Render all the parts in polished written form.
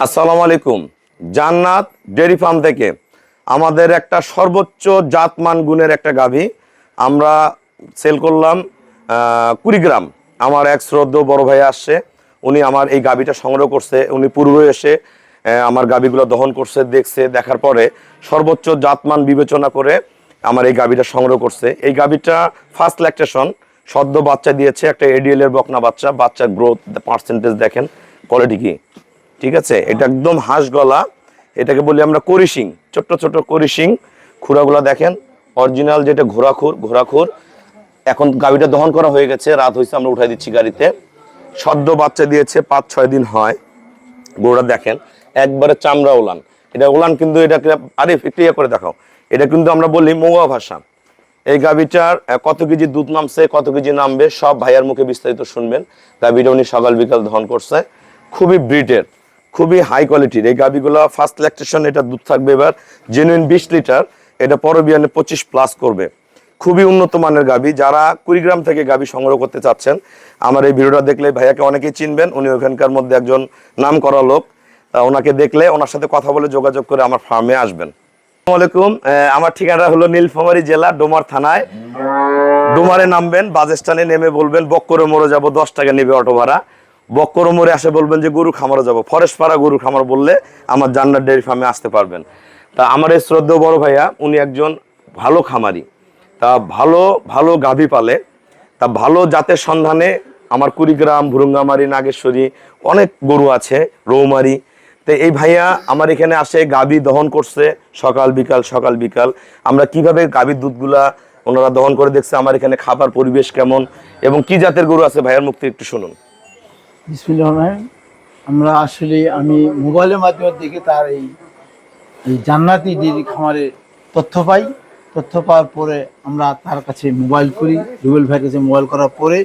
আসসালামু আলাইকুম। জান্নাত ডেয়ারি ফার্ম থেকে আমাদের একটা সর্বোচ্চ জাতমান গুণের একটা গাভী আমরা সেল করলাম 20 গ্রাম। আমার এক শ্রদ্ধেয় বড় ভাই আসছে, উনি আমার এই গাভীটা সংগ্রহ করছে। উনি পূর্বে এসে আমার গাভীগুলো দহন করছে, দেখছে, দেখার পরে সর্বোচ্চ জাতমান বিবেচনা করে আমার এই গাভীটা সংগ্রহ করছে। এই গাভীটা ফার্স্ট ল্যাকটেশন, সদ্য বাচ্চা দিয়েছে, একটা এডিএল এর বকনা বাচ্চা। বাচ্চার গ্রোথ পার্সেন্টেজ দেখেন, কোয়ালিটি কি, ঠিক আছে। এটা একদম হাঁস গলা, এটাকে বলি আমরা করিশিং, ছোট্ট ছোট করিশিং। খুরাগুলা দেখেন, অরিজিনাল যেটা ঘোড়াখুর। এখন গাভীটা দহন করা হয়ে গেছে, রাত হয়েছে, আমরা উঠাই দিচ্ছি গাড়িতে। সদ্য বাচ্চা দিয়েছে, 5-6 দিন হয়। গরুটা দেখেন একবারে চামড়া ওলান। এটা ওলান কিন্তু এটাকে আরিফ একটু ইয়ে করে দেখাও। এটা কিন্তু আমরা বলি মৌয়া ভাষা। এই গাভীটার কত কেজি দুধ নামছে, কত কেজি নামবে, সব ভাইয়ার মুখে বিস্তারিত শুনবেন। গাভীটা উনি সকাল বিকাল দহন করছে, খুবই ব্রিডের, খুবই হাই কোয়ালিটির এই গাভীগুলো। ফার্স্ট ল্যাকটেশন, এটা দুধ থাকবে এবার জেনুইন 20 লিটার। এটা পরবিয়ানে 25+ করবে। খুবই উন্নত মানের গাভী। যারা 20 গ্রাম থেকে গাভী সংগ্রহ করতে চাচ্ছেন, আমার এই ভিডিওটা দেখলে ভাইয়াকে অনেকেই চিনবেন। উনি ওখানকার মধ্যে একজন নাম করা লোক। ওনাকে দেখলে ওনার সাথে কথা বলে যোগাযোগ করে আমার ফার্মে আসবেন। আসসালামু আলাইকুম। আমার ঠিকানা হলো নীলফামারী জেলা, ডোমার থানায়। ডোমারে নামবেন, বাস স্ট্যান্ডে নেমে বলবেন বক্করে মোড়ে যাবো, 10 টাকা নেবে অটো ভাড়া। বক্কর মোড়ে আসে বলবেন যে গরু খামারে যাবো, ফরেস্টপাড়া গরু খামার বললে আমার জান্নাত ডেয়ারি ফার্মে আসতে পারবেন। তা আমার এই শ্রদ্ধেয় বড় ভাইয়া, উনি একজন ভালো খামারি, তা ভালো ভালো গাভী পালে, তা ভালো জাতের সন্ধানে আমার কুড়িগ্রাম, ভুরুঙ্গামারি, নাগেশ্বরী অনেক গরু আছে, রৌমারি। তো এই ভাইয়া আমার এখানে আসে, গাভী দহন করছে সকাল বিকাল। আমরা কিভাবে গাভীর দুধগুলা ওনারা দহন করে দেখছে, আমার এখানে খাবার পরিবেশ কেমন এবং কি জাতের গরু আছে, ভাইয়ার মুখ থেকে একটু শুনুন। বিসমিল্লাহির রহমানির রহিম। আমরা আসলে আমি মোবাইলের মাধ্যমে দেখে তার এই জান্নাতি ডেইরি খামারের তথ্য পাওয়ার পরে আমরা তার কাছে মোবাইল করি, রুবেল ভাইয়ের কাছে মোবাইল করার পরে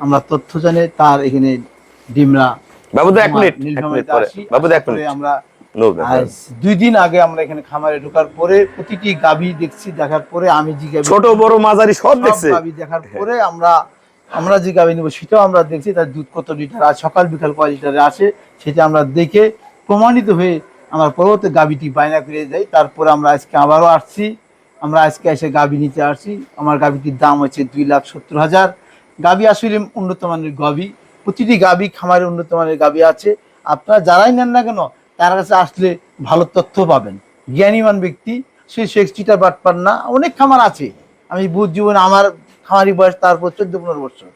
আমরা তথ্য জানি তার এখানে ডিমরা বাবুদা 1 মিনিট পরে, বাবুদা 1 মিনিট। আমরা 2 দিন আগে আমরা এখানে খামারে ঢোকার পরে প্রতিটি গাভী দেখছি, দেখার পরে আমি যে ছোট বড় মাঝারি সব দেখছে। গাভী দেখার পরে আমরা যে গাভী নিব সেটাও আমরা দেখছি, তার দুধ কত লিটার আর সকাল বিকাল কয় লিটারে আসে সেটা আমরা দেখে প্রমাণিত হয়ে আমরা পরবর্তী গাভীটি বায়না করে যাই। তারপরে আমরা আজকে আবারও আসছি, আমরা আজকে এসে গাভী নিতে আসছি। আমার গাভীটির দাম হচ্ছে 2,70,000। গাভী আসলে উন্নত মানের গাভী, প্রতিটি গাভী খামারে উন্নত মানের গাভী আছে। আপনারা যারাই নেন না কেন তার কাছে আসলে ভালো তথ্য পাবেন। জ্ঞানীমান ব্যক্তি, সে শেক্সটিটার বাটপার না। অনেক খামার আছে, আমি বুঝ জীবনে আমার খামারি বয়স তারপর 14-15 বছর।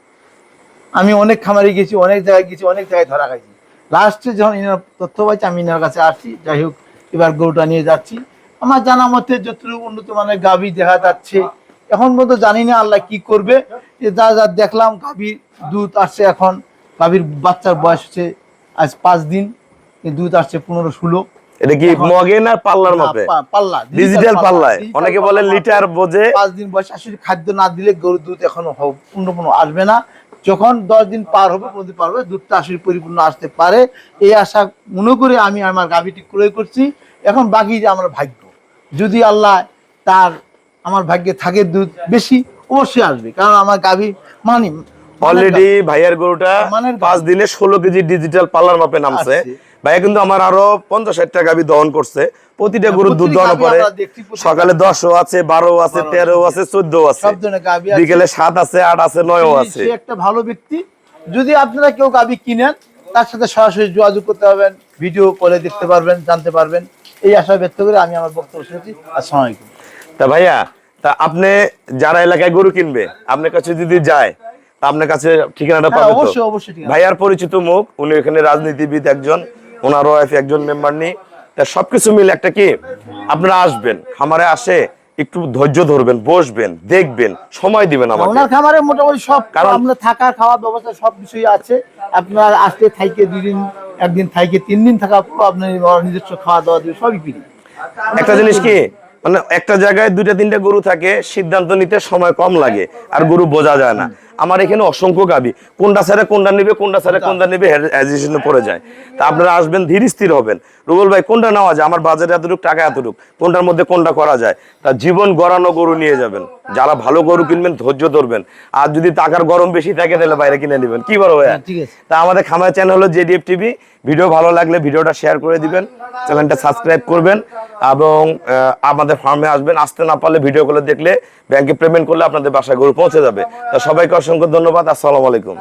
আমি অনেক খামারে গেছি, অনেক জায়গায় গেছি, অনেক জায়গায় ধরা খাইছি। লাস্টে যখন ইনার তথ্য পাইছি আমি ইনার কাছে আসছি। যাই হোক, এবার গরুটা নিয়ে যাচ্ছি। আমার জানা মতে যতটুকু উন্নত মানের গাভী দেখা যাচ্ছে, এখন পর্যন্ত জানি না আল্লাহ কি করবে। যা দেখলাম গাভীর দুধ আসছে, এখন গাভীর বাচ্চার বয়স হচ্ছে আজ 5 দিন, দুধ আসছে 15-16। এটা কি মগে না পাল্লার মাপে? পাল্লা, ডিজিটাল পাল্লায়। অনেকে বলে লিটার বোঝে। 5 দিন বয়স। আসলে খাদ্য না দিলে গরুর দুধ এখনো পূর্ণ আসবে না। যখন 10 দিন পার হবে, 15 দিন পার হবে, দুধটা আসলে পরিপূর্ণ আসতে পারে, এই আশা মনে করে আমি আমার গাভীটি ক্রয় করছি। এখন বাকি যে আমার ভাগ্য, যদি আল্লাহ তার আমার ভাগ্যে থাকে দুধ বেশি, অবশ্যই আসবে। কারণ আমার গাভী মানি অলরেডি ভাইয়ার গরুটা 5 দিনে 16 কেজি ডিজিটাল পাল্লার মাপে নামছে। ভাইয়া কিন্তু আমার আরো 50-60টা গাভী দহন করছে। প্রতিটা গরুর দুধ দহন পরে সকালে 10ও আছে, 12ও আছে, 13ও আছে, 14ও আছে, বিকেলে 7 আছে, 8 আছে, 9ও আছে। সে একটা ভালো ব্যক্তি। যদি আপনারা কেউ গাভী কিনেন, তার সাথে সরাসরি যোগাযোগ করতে পারবেন, ভিডিও কলে দেখতে পারবেন, জানতে পারবেন। এই আশা ব্যক্ত করে আমি আমার বক্তব্য শুনছি। আসসালামু আলাইকুম। তা ভাইয়া, তা আপনি যারা এলাকায় গরু কিনবে, আপনার কাছে যদি যায়, আপনার কাছে ঠিকানাটা পাবে তো? অবশ্যই। ভাইয়ার পরিচিত মুখ, উনি এখানে রাজনীতিবিদ একজন, ওনার ওয়াইফ একজন মেম্বার নেই। তা সবকিছু মিলে একটা কি, আপনারা আসবেন, খামারে আসে একটু ধৈর্য ধরবেন, বসবেন, দেখবেন, সময় দিবেন আমাকে। ওনার খামারে মোটামুটি সব, কারণ আমরা থাকা খাওয়ার ব্যবস্থা সব কিছুই আছে। আপনার আসতে থাইকে 2 দিন, একদিন থাইকে 3 দিন থাকা পুরো আপনার নিজস্ব খাওয়া দাওয়া দিয়ে সবই ফ্রি। একটা জিনিস কি, মানে একটা জায়গায় 2-3টা গরু থাকে, সিদ্ধান্ত নিতে সময় কম লাগে আর গরু বোঝা যায় না। আমার এখানে অসংখ্য গাভী, কোনটা ছেড়ে কোনটা নিবে, কোনটা ছেড়ে কোনটা নিবে হেজিটেশনে পড়ে যায়। তা আপনারা আসবেন, ধীর স্থির হবেন, রুবেল ভাই কোনটা নেওয়া যায়, আমার বাজেট এতটুকু, টাকা এতটুকু, কোনটার মধ্যে কোনটা করা যায়। তা জীবন গড়ানো গরু নিয়ে যাবেন। যারা ভালো গরু কিনবেন ধৈর্য ধরবেন, আর যদি টাকার গরম বেশি থাকে তাহলে বাইরে কিনে নেবেন। কি বলো ভাইয়া? ঠিক আছে। তা আমাদের খামার চ্যানেল হলো জেডিএফ টিভি। ভিডিও ভালো লাগলে ভিডিওটা শেয়ার করে দিবেন, চ্যানেলটা সাবস্ক্রাইব করবেন এবং আমাদের ফার্মে আসবেন। আসতে না পারলে ভিডিও কলে দেখলে, ব্যাংকে পেমেন্ট করলে আপনাদের বাসায় গরু পৌঁছে যাবে। তা সবাইকে অসংখ্য ধন্যবাদ। আসসালামু আলাইকুম।